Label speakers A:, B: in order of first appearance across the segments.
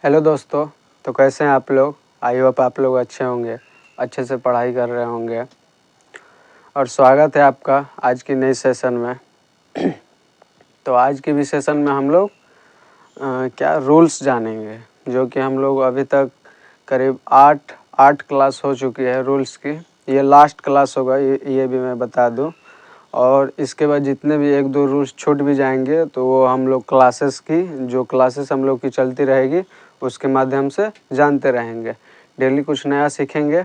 A: Hello दोस्तों। तो कैसे हैं आप लोग? आई होप आप लोग अच्छे होंगे, अच्छे से पढ़ाई कर रहे होंगे और स्वागत है आपका आज की नई सेशन में। तो आज के भी सेशन में हम लोग क्या रूल्स जानेंगे, जो कि हम लोग अभी तक करीब आठ क्लास हो चुकी है रूल्स की। ये लास्ट क्लास होगा, ये भी मैं बता दूं। और इसके बाद जितने भी एक दो रूल्स छूट भी जाएंगे तो वो हम लोग क्लासेस हम लोग की चलती रहेगी, उसके माध्यम से जानते रहेंगे। डेली कुछ नया सीखेंगे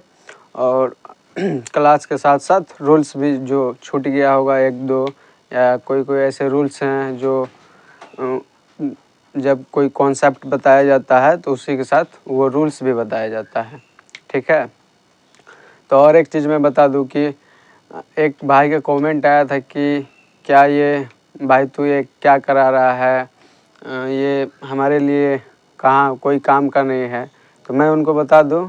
A: और क्लास के साथ साथ रूल्स भी जो छूट गया होगा एक दो, या कोई ऐसे रूल्स हैं जो जब कोई कॉन्सेप्ट बताया जाता है तो उसी के साथ वो रूल्स भी बताया जाता है। ठीक है। तो और एक चीज़ मैं बता दूं कि एक भाई का कमेंट आया था कि क्या ये भाई तू ये क्या करा रहा है, ये हमारे लिए कहाँ कोई काम का नहीं है। तो मैं उनको बता दूं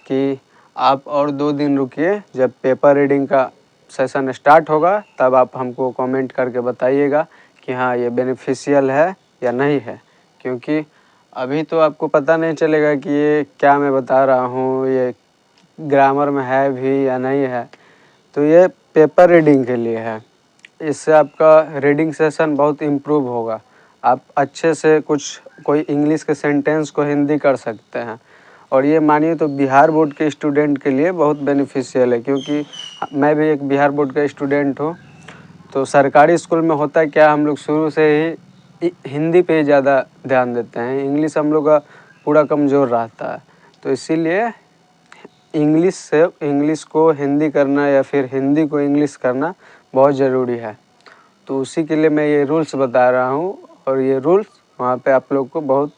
A: कि आप और 2 दिन रुकिए, जब पेपर रीडिंग का सेशन स्टार्ट होगा तब आप हमको कमेंट करके बताइएगा कि हाँ ये बेनिफिशियल है या नहीं है। क्योंकि अभी तो आपको पता नहीं चलेगा कि ये क्या मैं बता रहा हूँ ये ग्रामर में है भी या नहीं है। तो ये पेपर रीडिंग के लिए है। इससे आपका रीडिंग सेशन बहुत इम्प्रूव होगा। आप अच्छे से कोई इंग्लिश के सेंटेंस को हिंदी कर सकते हैं। और ये मानिए तो बिहार बोर्ड के स्टूडेंट के लिए बहुत बेनिफिशियल है, क्योंकि मैं भी एक बिहार बोर्ड का स्टूडेंट हूँ। तो सरकारी स्कूल में होता है क्या, हम लोग शुरू से ही हिंदी पे ज़्यादा ध्यान देते हैं, इंग्लिश हम लोग का पूरा कमज़ोर रहता है। तो इसीलिए इंग्लिश को हिंदी करना या फिर हिंदी को इंग्लिश करना बहुत ज़रूरी है। तो उसी के लिए मैं ये रूल्स बता रहा हूँ और ये रूल्स वहाँ पे आप लोग को बहुत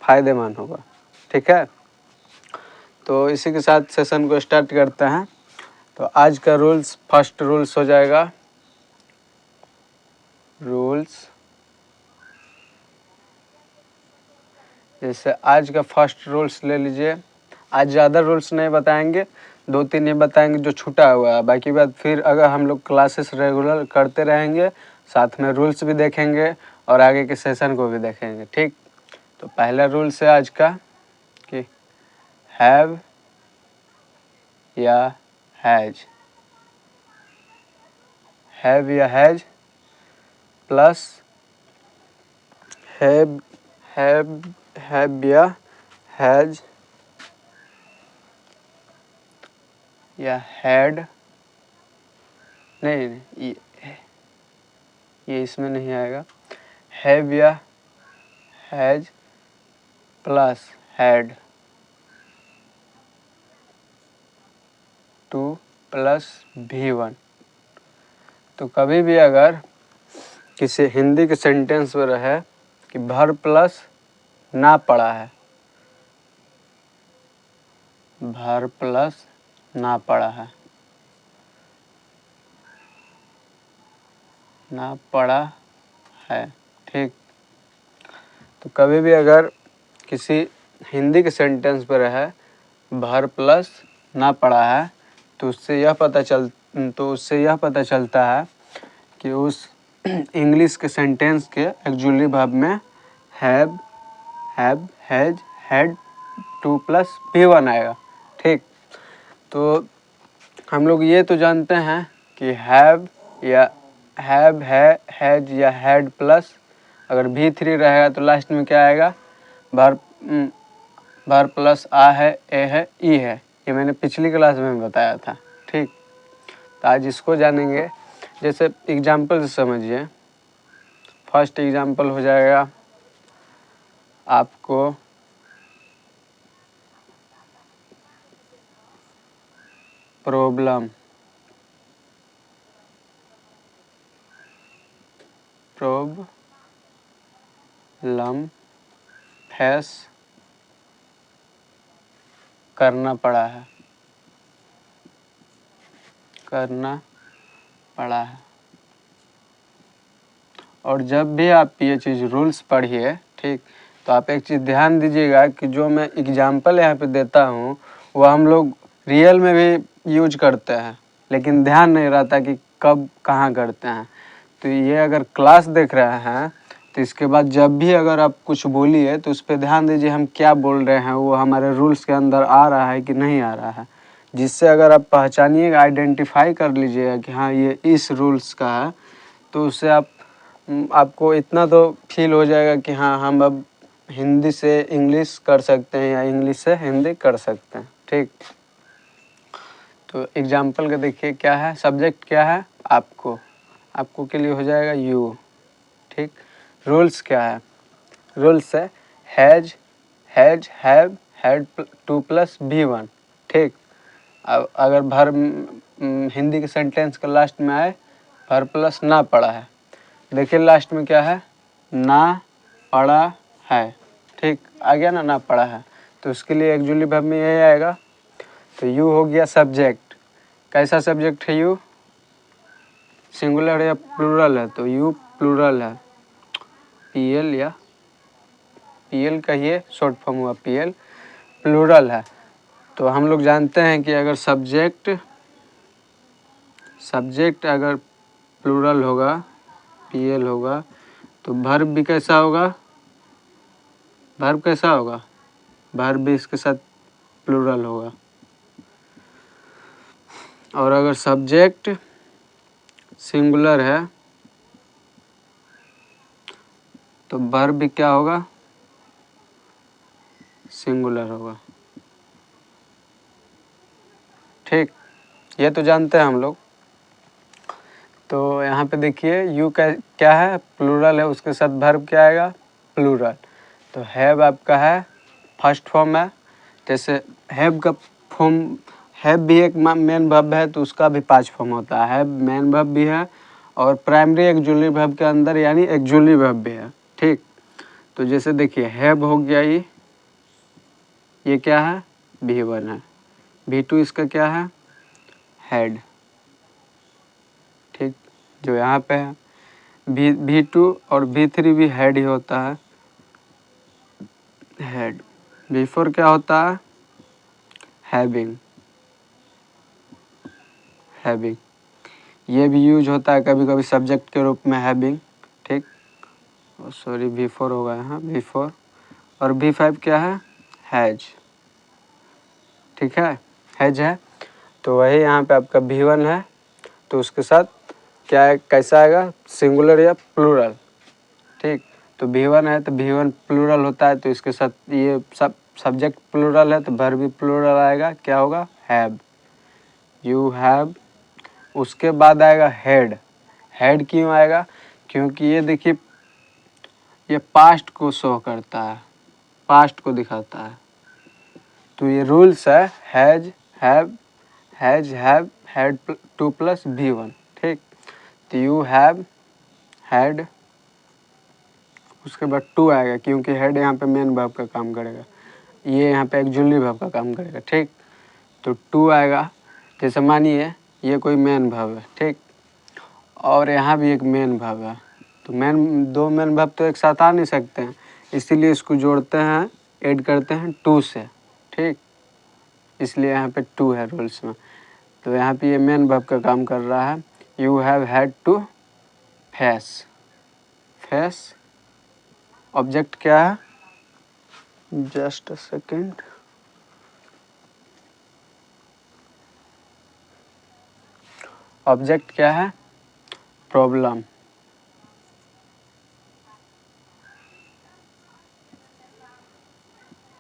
A: फ़ायदेमंद होगा। ठीक है। तो इसी के साथ सेशन को स्टार्ट करते हैं। तो आज का फर्स्ट रूल्स हो जाएगा रूल्स। जैसे आज का फर्स्ट रूल्स ले लीजिए। आज ज़्यादा रूल्स नहीं बताएंगे, 2-3 ही बताएंगे जो छूटा हुआ है। बाकी बात फिर अगर हम लोग क्लासेस रेगुलर करते रहेंगे, साथ में रूल्स भी देखेंगे और आगे के सेशन को भी देखेंगे। ठीक। तो पहला रूल्स है आज का कि हैव या हैज। हैव या हैज प्लस हैव या हैज या हैड। नहीं, ये इसमें नहीं आएगा। हैव या has plus had 2 plus V1। तो कभी भी अगर किसी हिंदी के सेंटेंस में रहे कि भर प्लस ना पड़ा है, भर प्लस ना पड़ा है, ना पड़ा है। ठीक। तो कभी भी अगर किसी हिंदी के सेंटेंस पर रहे भर प्लस ना पड़ा है तो उससे यह पता चलता है कि उस इंग्लिश के सेंटेंस के एक्चुअली वर्ब में have has had 2 plus V1 आएगा। ठीक। तो हम लोग ये तो जानते हैं कि हैव या हैव है हैज या हैड प्लस अगर V3 रहेगा तो लास्ट में क्या आएगा, भर प्लस आ है, ए है, ई है। ये मैंने पिछली क्लास में बताया था। ठीक। तो आज इसको जानेंगे। जैसे एग्जाम्पल से समझिए। फर्स्ट एग्जाम्पल हो जाएगा आपको प्रॉब्लम फेस करना पड़ा है। और जब भी आप ये चीज़ रूल्स पढ़िए, ठीक, तो आप एक चीज़ ध्यान दीजिएगा कि जो मैं एग्जाम्पल यहाँ पे देता हूँ वो हम लोग रियल में भी यूज करते हैं, लेकिन ध्यान नहीं रहता कि कब कहाँ करते हैं। तो ये अगर क्लास देख रहे हैं तो इसके बाद जब भी अगर आप कुछ बोलिए तो उस पर ध्यान दीजिए हम क्या बोल रहे हैं, वो हमारे रूल्स के अंदर आ रहा है कि नहीं आ रहा है। जिससे अगर आप पहचानिएगा, आइडेंटिफाई कर लीजिएगा कि हाँ ये इस रूल्स का है, तो उससे आपको इतना तो फील हो जाएगा कि हाँ हम अब हिंदी से इंग्लिश कर सकते हैं या इंग्लिश से हिंदी कर सकते हैं। ठीक, तो एग्जाम्पल का देखिए क्या है, सब्जेक्ट क्या है, आपको के लिए हो जाएगा यू। ठीक, रूल्स क्या है, रूल्स है has, have, had two plus V1। ठीक, अब अगर हिंदी के सेंटेंस के लास्ट में आए भर प्लस ना पड़ा है, देखिए लास्ट में क्या है, ना पड़ा है। ठीक, आ गया ना पड़ा है, तो उसके लिए एक्चुअली वर्ब में यही आएगा। तो यू हो गया सब्जेक्ट। कैसा सब्जेक्ट है यू, सिंगुलर है या प्लूरल है, तो यू प्लूरल है, PL या PL कहिए, शॉर्ट फॉर्म हुआ PL, प्लूरल है। तो हम लोग जानते हैं कि अगर सब्जेक्ट अगर प्लूरल होगा, PL होगा, तो वर्ब भी कैसा होगा, वर्ब भी इसके साथ प्लूरल होगा। और अगर सब्जेक्ट सिंगुलर है तो वर्ब भी क्या होगा, सिंगुलर होगा। ठीक, ये तो जानते हैं हम लोग। तो यहाँ पे देखिए यू क्या है, प्लूरल है, उसके साथ वर्ब क्या आएगा, प्लूरल। तो हैव आपका है फर्स्ट फॉर्म है, जैसे हैव का फॉर्म, हैव भी एक मेन वर्ब है तो उसका भी 5 फॉर्म होता है, हैव मेन वर्ब भी है और प्राइमरी एक्जुअली वर्ब के अंदर यानी एक्जुअली वर्ब भी है। ठीक, तो जैसे देखिए हैव हो गया, ये क्या है, V1 है, V2 इसका क्या है, हैड। ठीक, जो यहाँ पे है V2 और V3 भी हैड ही होता है, हैड। V4 क्या होता है, हैविंग, ये भी यूज होता है कभी कभी सब्जेक्ट के रूप में, हैविंग। ठीक, सॉरी V4 होगा यहाँ, V4। और V5 क्या है, हैज। ठीक है, हैज है। तो वही यहाँ पे आपका V1 है, तो उसके साथ क्या है, कैसा आएगा, सिंगुलर या प्लूरल। ठीक, तो V1 है तो V1 प्लूरल होता है, तो इसके साथ ये सब सब्जेक्ट प्लूरल है तो वर्ब भी प्लूरल आएगा, क्या होगा, हैव, यू हैव। उसके बाद आएगा हेड। हेड क्यों आएगा, क्योंकि ये देखिए ये पास्ट को शो करता है, पास्ट को दिखाता है। तो ये रूल्स है has, have, had two plus V1। ठीक, तो यू हैव, हैड, उसके बाद टू आएगा क्योंकि हेड यहाँ पे मेन वर्ब का काम करेगा, ये यहाँ पे एक्जुअली वर्ब का काम करेगा। ठीक, तो टू आएगा, जैसे मानिए ये कोई मेन वर्ब है। ठीक, और यहाँ भी एक मेन वर्ब है, तो दो मेन वर्ब तो एक साथ आ नहीं सकते हैं, इसीलिए इसको जोड़ते हैं, ऐड करते हैं टू से। ठीक, इसलिए यहाँ पे टू है रूल्स में। तो यहाँ पे ये मेन वर्ब का काम कर रहा है। You have had to face, object क्या है, जस्ट अ सेकेंड, ऑब्जेक्ट क्या है, प्रॉब्लम।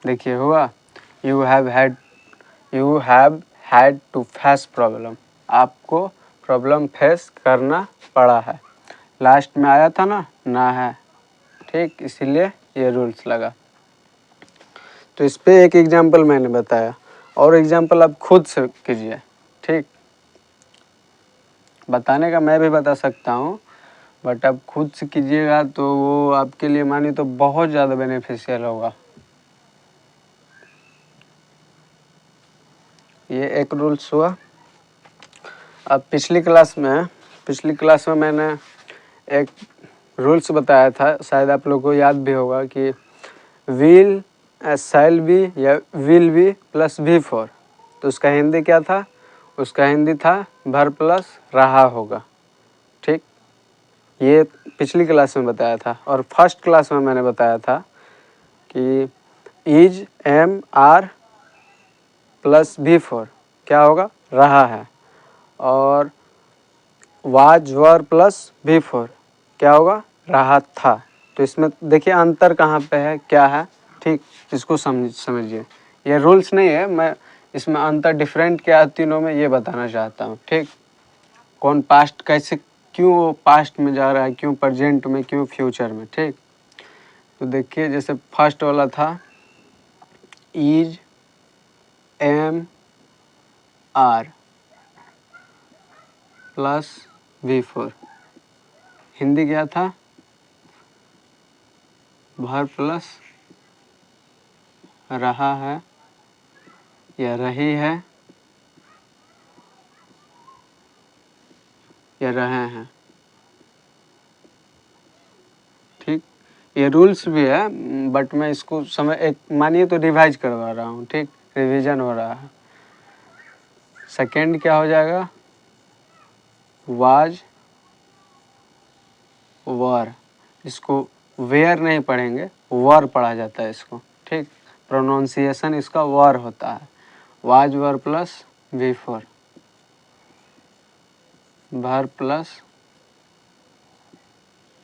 A: देखिए हुआ, you have had to face problem, आपको प्रॉब्लम फेस करना पड़ा है। लास्ट में आया था ना है। ठीक, इसीलिए ये रूल्स लगा। तो इस पे एक एग्जाम्पल मैंने बताया, और एग्जाम्पल आप खुद से कीजिए। ठीक, बताने का मैं भी बता सकता हूँ, बट आप खुद से कीजिएगा तो वो आपके लिए मानी तो बहुत ज़्यादा बेनिफिशियल होगा। ये एक रूल्स हुआ। अब पिछली क्लास में मैंने एक रूल्स बताया था, शायद आप लोगों को याद भी होगा कि विल, शैल बी या विल बी प्लस V4, तो उसका हिंदी क्या था, उसका हिंदी था भर प्लस रहा होगा। ठीक, ये पिछली क्लास में बताया था। और फर्स्ट क्लास में मैंने बताया था कि is am are plus V4 क्या होगा, रहा है। और वाज वर प्लस V4 क्या होगा, रहा था। तो इसमें देखिए अंतर कहाँ पे है, क्या है, ठीक, इसको समझिए। ये रूल्स नहीं है, मैं इसमें अंतर डिफरेंट क्या है तीनों में ये बताना चाहता हूँ, ठीक। कौन पास्ट कैसे, क्यों वो पास्ट में जा रहा है, क्यों प्रेजेंट में, क्यों फ्यूचर में, ठीक। तो देखिए जैसे फर्स्ट वाला था is am are plus V4, Hindi क्या था, भर प्लस रहा है या रही है या रहे हैं, ठीक। ये रूल्स भी है बट मैं इसको समय एक मानिए तो रिवाइज करवा रहा हूँ, ठीक, रिवीजन हो रहा है। सेकंड क्या हो जाएगा, वाज वर, इसको वेयर नहीं पढ़ेंगे, वर पढ़ा जाता है इसको, ठीक। प्रोनाउंसिएशन इसका वर होता है। वाज वर प्लस V4 भर प्लस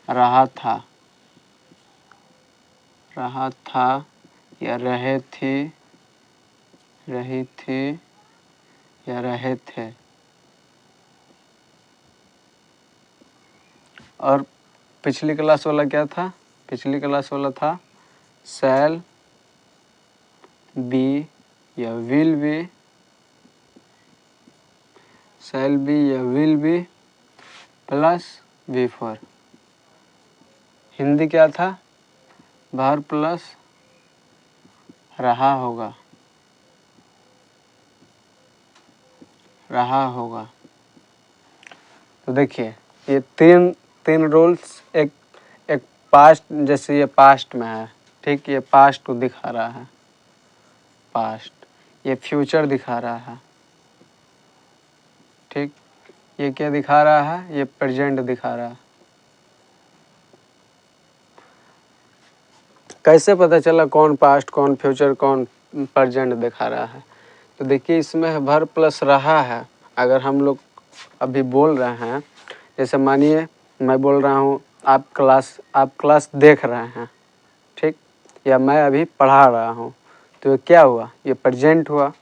A: रहा था, रहा था या रहे थी, रही थी या रहे थे। और पिछली क्लास वाला क्या था, पिछली क्लास वाला था शैल बी या विल बी, शैल बी या will be plus V4, Hindi क्या था, भर प्लस रहा होगा, रहा होगा। तो देखिए ये तीन रूल्स, एक एक पास्ट, जैसे ये पास्ट में है, ठीक, ये पास्ट को दिखा रहा है, पास्ट, ये फ्यूचर दिखा रहा है, ठीक, ये क्या दिखा रहा है, ये प्रेजेंट दिखा रहा है। कैसे पता चला कौन पास्ट, कौन फ्यूचर, कौन प्रेजेंट दिखा रहा है। तो देखिए इसमें है भर प्लस रहा है। अगर हम लोग अभी बोल रहे हैं, जैसे मानिए मैं बोल रहा हूँ आप क्लास देख रहे हैं, ठीक, या मैं अभी पढ़ा रहा हूँ, तो ये क्या हुआ, ये प्रेजेंट हुआ।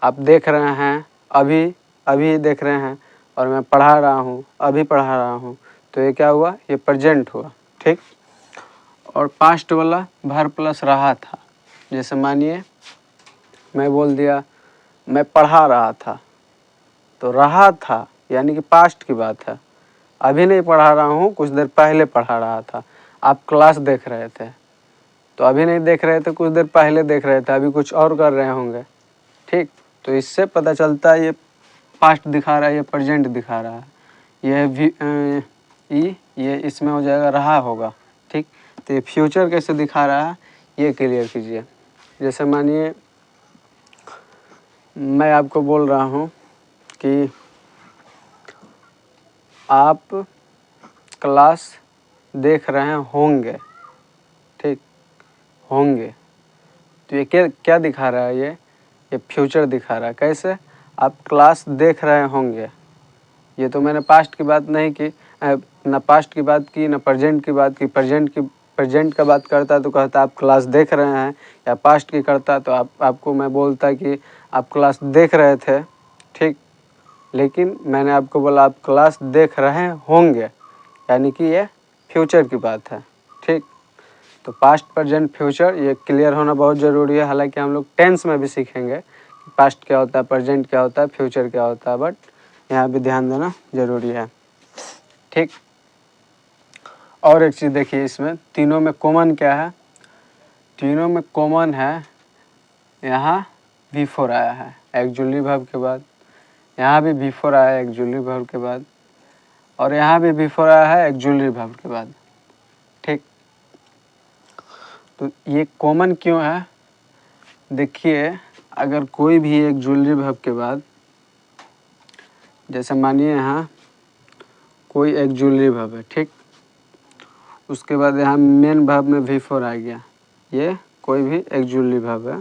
A: आप देख रहे हैं अभी, अभी देख रहे हैं, और मैं पढ़ा रहा हूँ, अभी पढ़ा रहा हूँ, तो ये क्या हुआ, ये प्रेजेंट हुआ, ठीक। और पास्ट वाला भर प्लस रहा था, जैसे मानिए मैं बोल दिया मैं पढ़ा रहा था, तो रहा था यानी कि पास्ट की बात है, अभी नहीं पढ़ा रहा हूँ, कुछ देर पहले पढ़ा रहा था। आप क्लास देख रहे थे, तो अभी नहीं देख रहे थे, कुछ देर पहले देख रहे थे, अभी कुछ और कर रहे होंगे, ठीक। तो इससे पता चलता है ये पास्ट दिखा रहा है, ये प्रेजेंट दिखा रहा है। ये इसमें हो जाएगा रहा होगा, ठीक। तो ये फ्यूचर कैसे दिखा रहा है ये क्लियर कीजिए। जैसे मानिए मैं आपको बोल रहा हूँ कि आप क्लास देख रहे होंगे, ठीक, होंगे, तो ये क्या क्या दिखा रहा है, ये फ्यूचर दिखा रहा है। कैसे, आप क्लास देख रहे होंगे, ये तो मैंने पास्ट की बात नहीं की, ना पास्ट की बात की, ना प्रेजेंट की बात की। प्रेजेंट का बात करता तो कहता आप क्लास देख रहे हैं, या पास्ट की करता तो आपको मैं बोलता कि आप क्लास देख रहे थे, ठीक। लेकिन मैंने आपको बोला आप क्लास देख रहे होंगे, यानी कि ये फ्यूचर की बात है, ठीक। तो पास्ट प्रेजेंट फ्यूचर ये क्लियर होना बहुत ज़रूरी है। हालांकि हम लोग टेंस में भी सीखेंगे कि पास्ट क्या होता है, प्रेजेंट क्या होता है, फ्यूचर क्या होता है, बट यहाँ भी ध्यान देना ज़रूरी है, ठीक। और एक चीज़ देखिए, इसमें तीनों में कॉमन क्या है, तीनों में कॉमन है यहाँ V4 आया है एक्जुअली वर्ब के बाद, यहाँ भी V4 आया है एक्जुअली वर्ब के बाद, और यहाँ भी V4 आया है एक्जुअली वर्ब के बाद, ठीक। तो ये कॉमन क्यों है, देखिए अगर कोई भी एक्जुअली वर्ब के बाद, जैसे मानिए यहाँ कोई एक्जुलरी वर्ब है, ठीक। उसके बाद यहाँ मेन वर्ब में V4 आ गया, ये कोई भी एक्जुलरी वर्ब है।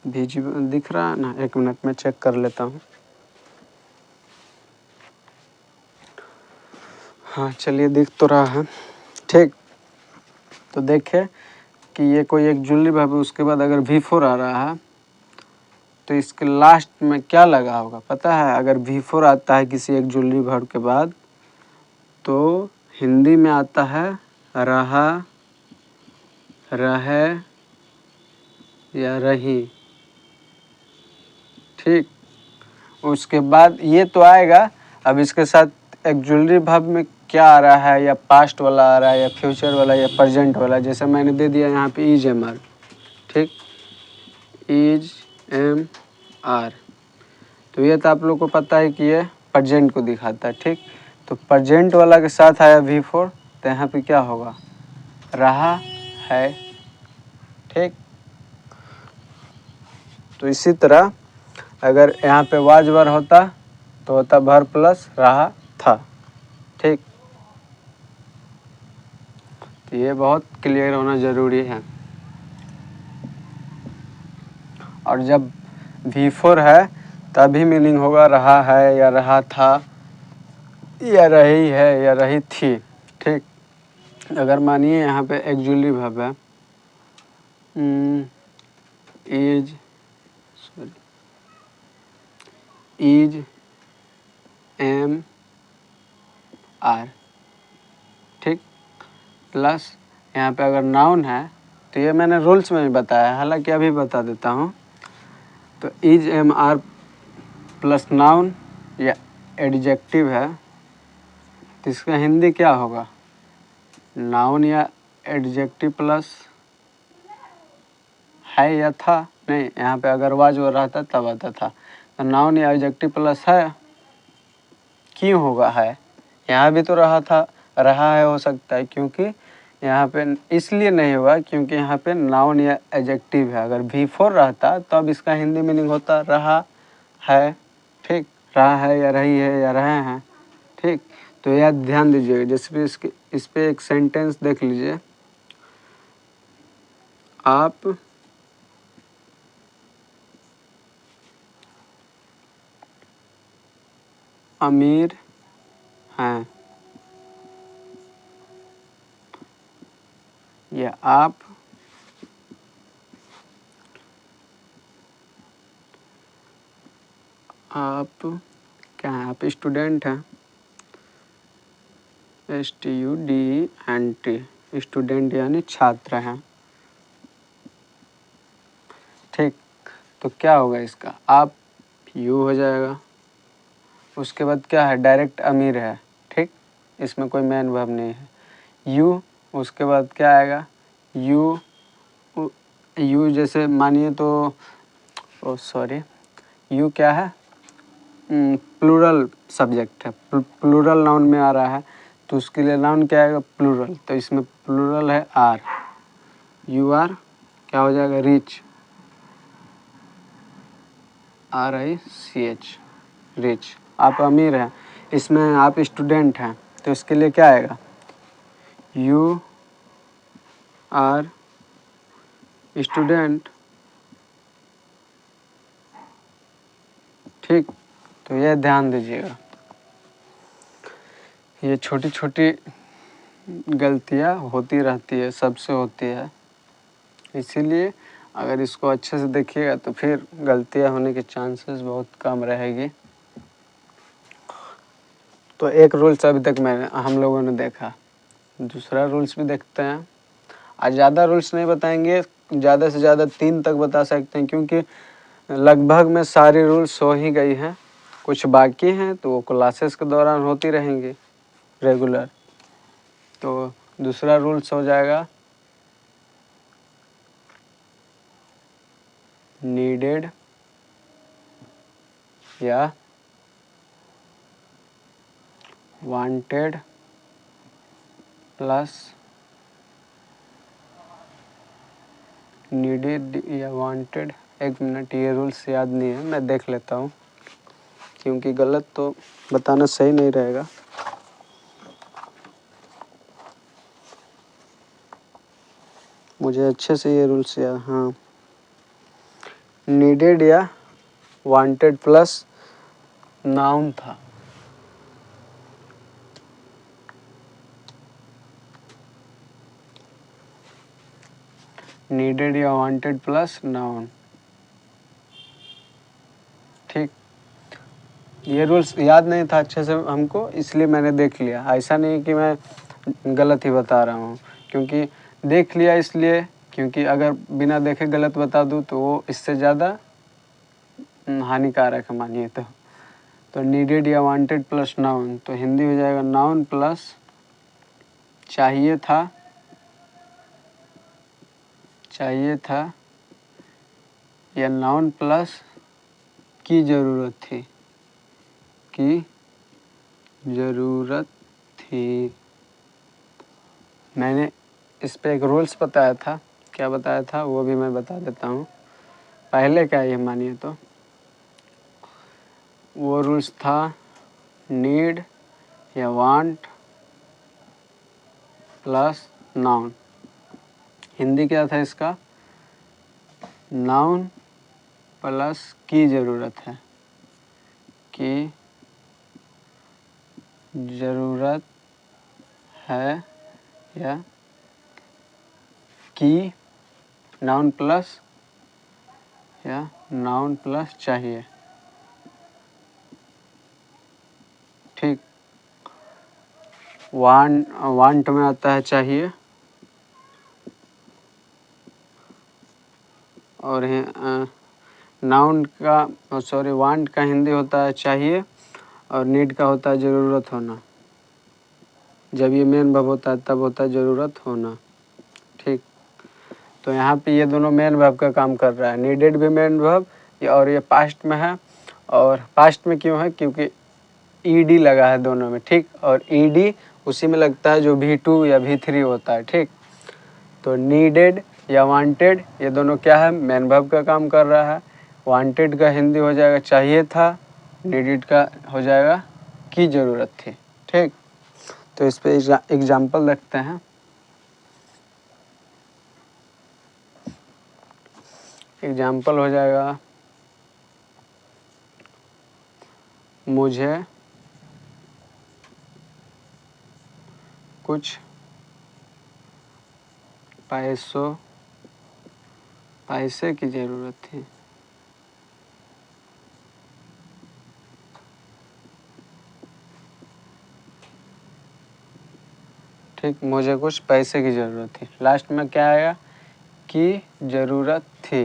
A: विजिबल दिख रहा है ना, 1 मिनट में चेक कर लेता हूँ। हाँ चलिए, दिख तो रहा है, ठीक। तो देखें कि ये कोई एक्जुलरी वर्ब है, उसके बाद अगर V4 आ रहा है तो इसके लास्ट में क्या लगा होगा पता है? अगर V4 आता है किसी एक्जुलरी वर्ब के बाद तो हिंदी में आता है रहा, रहे या रही, ठीक। उसके बाद ये तो आएगा। अब इसके साथ एक्जुलरी वर्ब में क्या आ रहा है, या पास्ट वाला आ रहा है या फ्यूचर वाला या प्रेजेंट वाला, जैसे मैंने दे दिया यहाँ पे इज एम आर, ठीक, इज एम आर। तो ये तो आप लोग को पता है कि ये प्रेजेंट को दिखाता है, ठीक। तो प्रेजेंट वाला के साथ आया V4, तो यहाँ पे क्या होगा? रहा है, ठीक। तो इसी तरह अगर यहाँ पे वाज वर होता तो होता भर प्लस रहा था, ठीक। तो ये बहुत क्लियर होना ज़रूरी है। और जब V4 है तभी मीनिंग होगा रहा है या रहा था या रही है या रही थी, ठीक। अगर मानिए यहाँ पे एक्जुलरी वर्ब है, इज एम आर, ठीक, प्लस यहाँ पे अगर नाउन है तो ये मैंने रूल्स में भी बताया, हालांकि अभी बता देता हूँ। तो is am are plus noun या एडजेक्टिव है तो इसका हिंदी क्या होगा? नाउन या एडजेक्टिव प्लस है या था, नहीं, यहाँ पे अगर वाज हो रहा था तब आता था। तो नाउन या एडजेक्टिव प्लस है, क्यों होगा है? यहाँ भी तो रहा था, रहा है हो सकता है, क्योंकि यहाँ पे इसलिए नहीं हुआ क्योंकि यहाँ पे नाउन या एडजेक्टिव है। अगर V4 रहता तो अब इसका हिंदी मीनिंग होता रहा है, ठीक, रहा है या रही है या रहे हैं, ठीक। तो यह ध्यान दीजिएगा। जैसे इस पे एक सेंटेंस देख लीजिए, आप अमीर हैं, या आप क्या हैं? आप स्टूडेंट हैं, STUDENT, स्टूडेंट यानी छात्र हैं, ठीक। तो क्या होगा इसका? आप यू हो जाएगा। उसके बाद क्या है? डायरेक्ट अमीर है, ठीक, इसमें कोई मैन वर्ब नहीं है। यू, उसके बाद क्या आएगा? यू, यू जैसे मानिए तो, ओ सॉरी, यू क्या है? प्लूरल सब्जेक्ट है, प्लूरल नाउन में आ रहा है, तो उसके लिए नाउन क्या आएगा? प्लूरल। तो इसमें प्लूरल है आर, यू आर क्या हो जाएगा? रिच, RICH, रिच, आप अमीर हैं। इसमें आप स्टूडेंट हैं तो इसके लिए क्या आएगा? यू आर स्टूडेंट, ठीक। तो ये ध्यान दीजिएगा, ये छोटी छोटी गलतियाँ होती रहती है, सबसे होती है, इसीलिए अगर इसको अच्छे से देखिएगा तो फिर गलतियाँ होने के चांसेस बहुत कम रहेगी। तो एक रूल्स अभी तक हम लोगों ने देखा, दूसरा रूल्स भी देखते हैं। आज ज़्यादा रूल्स नहीं बताएंगे, ज़्यादा से ज़्यादा 3 तक बता सकते हैं, क्योंकि लगभग में सारी रूल्स हो ही गई हैं, कुछ बाकी हैं तो वो क्लासेस के दौरान होती रहेंगी रेगुलर। तो दूसरा रूल्स हो जाएगा नीडेड या वांटेड प्लस नीडेड या वांटेड, एक मिनट, ये रूल्स याद नहीं है, मैं देख लेता हूँ क्योंकि गलत तो बताना सही नहीं रहेगा। मुझे अच्छे से ये रूल्स याद, हाँ, नीडेड या वांटेड प्लस नाउन था। नीडेड या वांटेड प्लस नाउन, ठीक। ये रूल्स याद नहीं था अच्छे से हमको, इसलिए मैंने देख लिया। ऐसा नहीं कि मैं गलत ही बता रहा हूँ, क्योंकि देख लिया इसलिए, क्योंकि अगर बिना देखे गलत बता दूँ तो वो इससे ज़्यादा हानिकारक है मानिए तो नीडेड या वांटेड प्लस नाउन, तो हिंदी हो जाएगा नाउन प्लस चाहिए था, चाहिए था, या नाउन प्लस की ज़रूरत थी, की ज़रूरत थी। मैंने इस पे एक रूल्स बताया था, क्या बताया था वो भी मैं बता देता हूँ। पहले का ये मानिए तो वो रूल्स था नीड या वांट प्लस नाउन। हिंदी क्या था इसका? नाउन प्लस की ज़रूरत है, की ज़रूरत है, या की नाउन प्लस, या नाउन प्लस चाहिए, ठीक। वांट में आता है चाहिए, और नाउन का, सॉरी, वांट का हिंदी होता है चाहिए, और नीड का होता है ज़रूरत होना। जब ये मेन वर्ब होता है तब होता है ज़रूरत होना, ठीक। तो यहाँ पे ये दोनों मेन वर्ब का काम कर रहा है। नीडेड भी मेन वर्ब, और ये पास्ट में है। और पास्ट में क्यों है? क्योंकि ईडी लगा है दोनों में, ठीक। और ईडी उसी में लगता है जो V2 या V3 होता है, ठीक। तो नीडेड या वांटेड, ये दोनों क्या है? मेन वर्ब का काम कर रहा है। वांटेड का हिंदी हो जाएगा चाहिए था, नीडेड का हो जाएगा की ज़रूरत थी, ठीक। तो इस पे एग्जाम्पल देखते हैं। एग्जाम्पल हो जाएगा, मुझे कुछ पैसे की ज़रूरत थी। ठीक, मुझे कुछ पैसे की ज़रूरत थी। लास्ट में क्या आएगा? की ज़रूरत थी,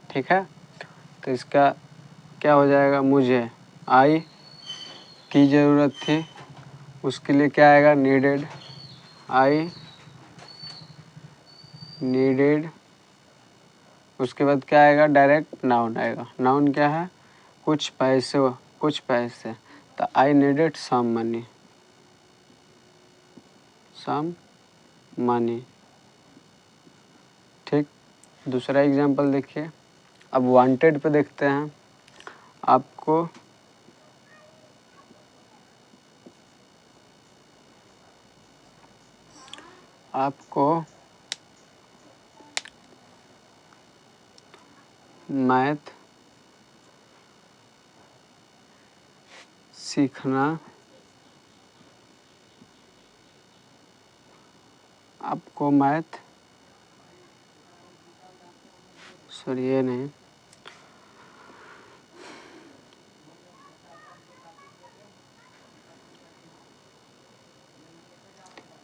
A: ठीक है। तो इसका क्या हो जाएगा? मुझे आई की ज़रूरत थी, उसके लिए क्या आएगा? नीडेड। आई नीडेड, उसके बाद क्या आएगा? डायरेक्ट नाउन आएगा। नाउन क्या है? कुछ पैसे, कुछ पैसे। तो I needed some money, some money, ठीक। दूसरा एग्जांपल देखिए। अब वांटेड पे देखते हैं। आपको मैथ सीखना, आपको मैथ, सॉरी ये नहीं,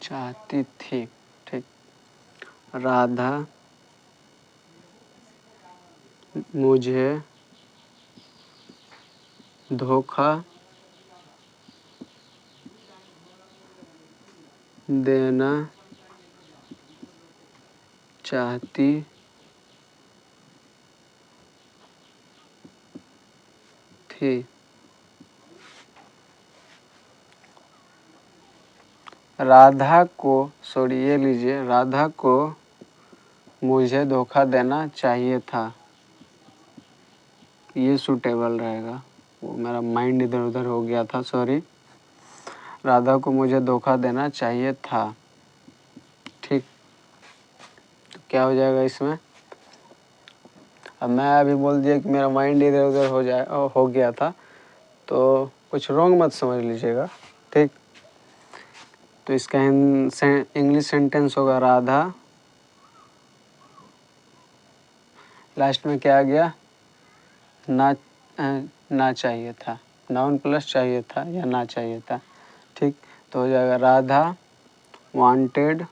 A: चाहती थी, ठीक। राधा मुझे धोखा देना चाहती थी। राधा को, सॉरी ये लीजिए, राधा को मुझे धोखा देना चाहिए था, ये सूटेबल रहेगा। वो मेरा माइंड इधर उधर हो गया था, सॉरी। राधा को मुझे धोखा देना चाहिए था, ठीक। तो क्या हो जाएगा इसमें? अब मैं अभी बोल दिया कि मेरा माइंड इधर उधर हो गया था, तो कुछ रॉन्ग मत समझ लीजिएगा, ठीक। तो इसका इंग्लिश सेंटेंस होगा राधा, लास्ट में क्या आ गया? ना चाहिए था, नाउन प्लस चाहिए था या ना चाहिए था, ठीक। तो हो जाएगा राधा वांटेड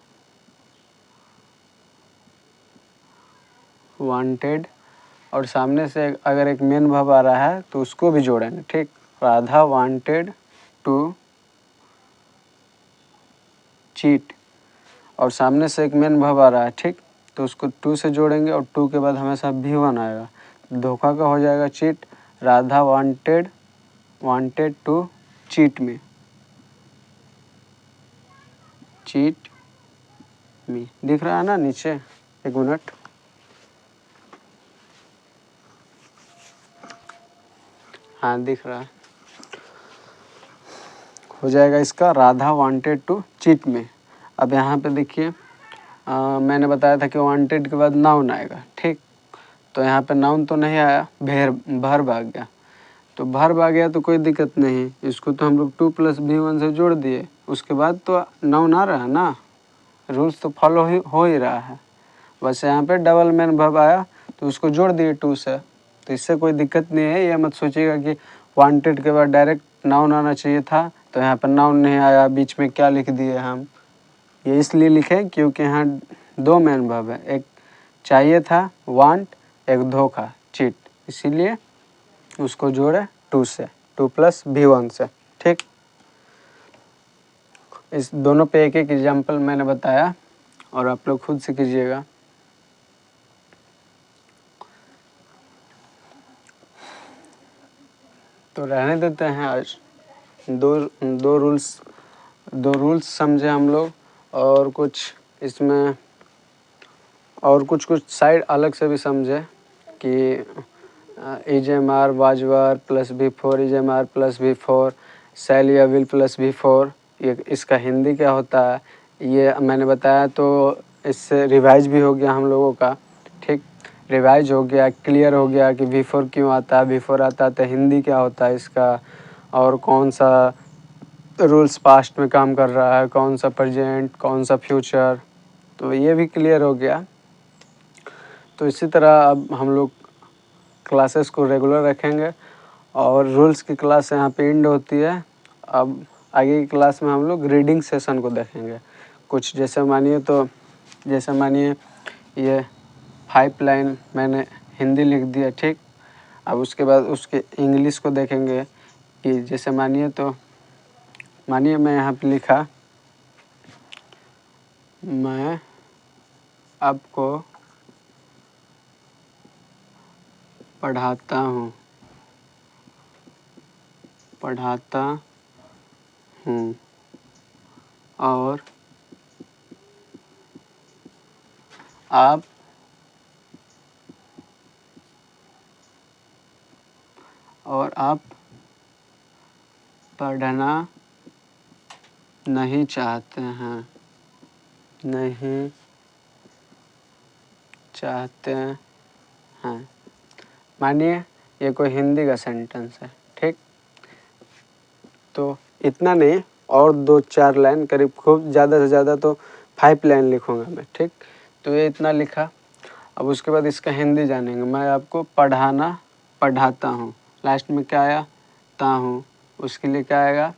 A: और सामने से अगर एक मेन वर्ब आ रहा है तो उसको भी जोड़ेंगे, ठीक। राधा वांटेड टू चीट और सामने से एक मेन वर्ब आ रहा है, ठीक। तो उसको टू से जोड़ेंगे और टू के बाद हमेशा V1 आएगा। धोखा का हो जाएगा cheat. Radha wanted to cheat me, cheat me. दिख रहा है ना नीचे? एक मिनट। हाँ, दिख रहा है। हो जाएगा इसका Radha wanted to cheat me. अब यहाँ पे देखिए, मैंने बताया था कि वांटेड के बाद नाउन आएगा, ठीक। तो यहाँ पे नाउन तो नहीं आया, वर्ब आ गया। तो वर्ब आ गया तो कोई दिक्कत नहीं, इसको तो हम लोग 2 + V1 से जोड़ दिए, उसके बाद तो नाउन आ रहा है ना, रूल्स तो फॉलो हो ही रहा है। बस यहाँ पे डबल मेन वर्ब आया तो उसको जोड़ दिए 2 से, तो इससे कोई दिक्कत नहीं है। ये मत सोचिएगा कि वांटेड के बाद डायरेक्ट नाउन आना चाहिए था, तो यहाँ पर नाउन नहीं आया, बीच में क्या लिख दिए हम। ये इसलिए लिखे क्योंकि यहाँ 2 मेन वर्ब है, एक चाहिए था वांट, एक धोखा चीट, इसीलिए उसको जोड़े 2 से, 2 + V1 से, ठीक। इस दोनों पे एक एक एग्जाम्पल मैंने बताया और आप लोग खुद से कीजिएगा। तो रहने देते हैं आज। दो रूल्स समझे हम लोग, और कुछ इसमें और कुछ साइड अलग से भी समझे कि EJMR वाजवर + V4 EJMR + V4 शैल या विल + V4, ये इसका हिंदी क्या होता है ये मैंने बताया। तो इससे रिवाइज भी हो गया हम लोगों का, ठीक। रिवाइज हो गया, क्लियर हो गया कि V4 क्यों आता है, V4 आता है तो हिंदी क्या होता है इसका, और कौन सा रूल्स पास्ट में काम कर रहा है, कौन सा प्रेजेंट, कौन सा फ्यूचर, तो ये भी क्लियर हो गया। तो इसी तरह अब हम लोग क्लासेस को रेगुलर रखेंगे और रूल्स की क्लास यहाँ पे एंड होती है। अब आगे की क्लास में हम लोग रीडिंग सेशन को देखेंगे। कुछ जैसे मानिए ये 5 लाइन मैंने हिंदी लिख दिया, ठीक। अब उसके बाद उसके इंग्लिश को देखेंगे कि जैसे मानिए मैं यहाँ पे लिखा, मैं आपको पढ़ाता हूँ और आप पढ़ना नहीं चाहते हैं, मानिए ये कोई हिंदी का सेंटेंस है, ठीक। तो इतना नहीं, और 2-4 लाइन करीब, खूब ज़्यादा से ज़्यादा तो 5 लाइन लिखूँगा मैं, ठीक। तो ये इतना लिखा। अब उसके बाद इसका हिंदी जानेंगे। मैं आपको पढ़ाता हूँ, लास्ट में क्या आया? ता हूँ, उसके लिए क्या आएगा?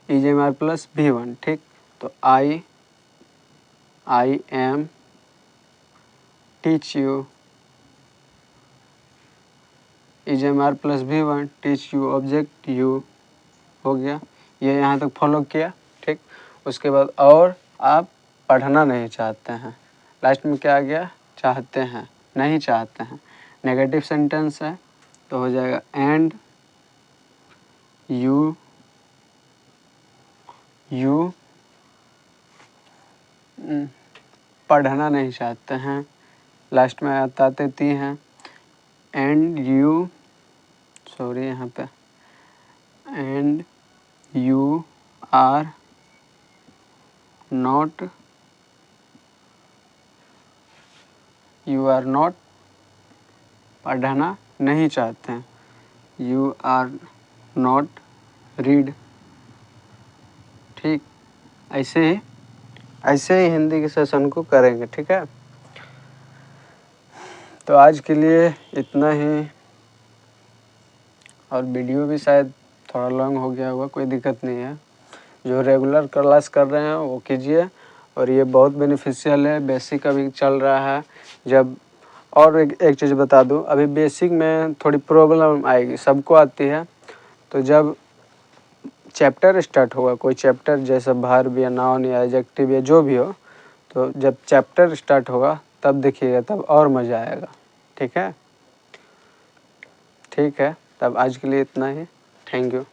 A: EJMR + V1, ठीक। तो I am teach you, EJMR + V1 teach you, object you हो गया। ये यहाँ तक फॉलो किया, ठीक। उसके बाद और आप पढ़ना नहीं चाहते हैं, लास्ट में क्या आ गया? चाहते हैं, नहीं चाहते हैं, नेगेटिव सेंटेंस है तो हो जाएगा एंड यू पढ़ना नहीं चाहते हैं, लास्ट में आता ती हैं, एंड यू सॉरी यहाँ पे एंड यू आर नॉट पढ़ना नहीं चाहते हैं, यू आर नॉट रीड। ठीक, ऐसे ही हिंदी के सेशन को करेंगे। ठीक है, तो आज के लिए इतना ही, और वीडियो भी शायद थोड़ा लॉन्ग हो गया होगा, कोई दिक्कत नहीं है। जो रेगुलर क्लास कर रहे हैं वो कीजिए, और ये बहुत बेनिफिशियल है। बेसिक का भी चल रहा है। जब और एक चीज़ बता दूं, अभी बेसिक में थोड़ी प्रॉब्लम आएगी, सबको आती है। तो जब चैप्टर स्टार्ट होगा, कोई चैप्टर जैसे वर्ब या नाउन या एडजेक्टिव या जो भी हो, तो जब चैप्टर स्टार्ट होगा तब देखिएगा, तब और मज़ा आएगा। ठीक है, तब आज के लिए इतना ही। Thank you.